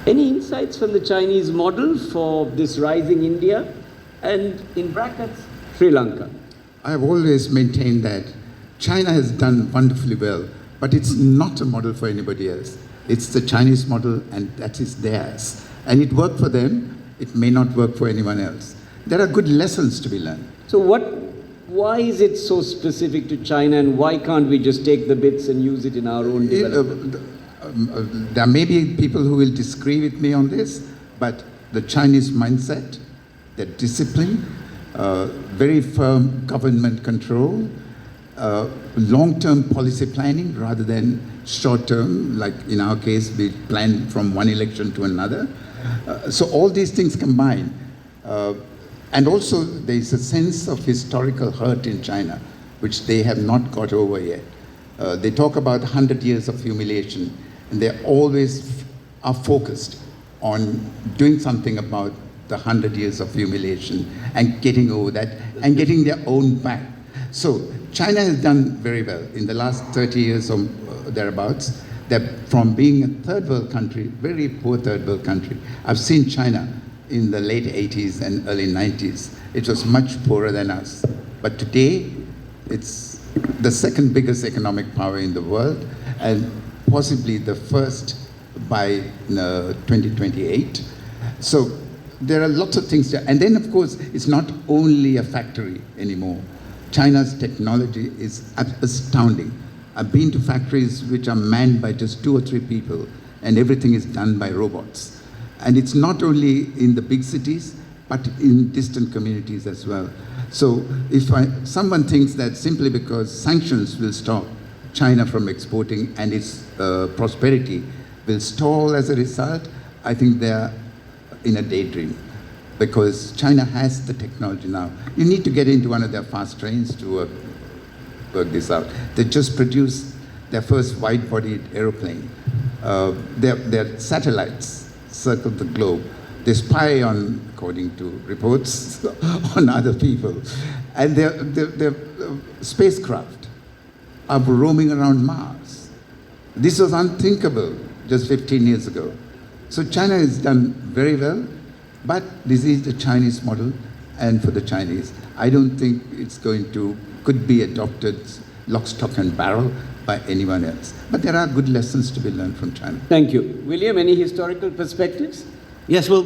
Any insights from the Chinese model for this rising India and, in brackets, Sri Lanka? I have always maintained that China has done wonderfully well, but it's not a model for anybody else. It's the Chinese model, and that is theirs. And it worked for them, it may not work for anyone else. There are good lessons to be learned. So why is it so specific to China, and why can't we just take the bits and use it in our own development? There may be people who will disagree with me on this, but the Chinese mindset, their discipline, very firm government control, long-term policy planning rather than short-term, like in our case, we plan from one election to another. So all these things combine. And also there is a sense of historical hurt in China, which they have not got over yet. They talk about 100 years of humiliation, and they always are focused on doing something about the 100 years of humiliation and getting over that and getting their own back. So China has done very well in the last 30 years or thereabouts. That from being a third world country, very poor third world country. I've seen China in the late 80s and early 90s. It was much poorer than us. But today, it's the second biggest economic power in the world, and possibly the first by 2028. So there are lots of things there. And then, of course, it's not only a factory anymore. China's technology is astounding. I've been to factories which are manned by just 2 or 3 people, and everything is done by robots. And it's not only in the big cities, but in distant communities as well. So if someone thinks that simply because sanctions will stop China from exporting and its prosperity will stall as a result, I think they're in a daydream, because China has the technology now. You need to get into one of their fast trains to work this out. They just produced their first wide-bodied aeroplane. Their satellites circle the globe. They spy on, according to reports, on other people. And their spacecraft are roaming around Mars. This was unthinkable just 15 years ago. So China has done very well, but this is the Chinese model, and for the Chinese. I don't think it's could be adopted lock, stock, and barrel by anyone else. But there are good lessons to be learned from China. Thank you. William, any historical perspectives? Yes, well,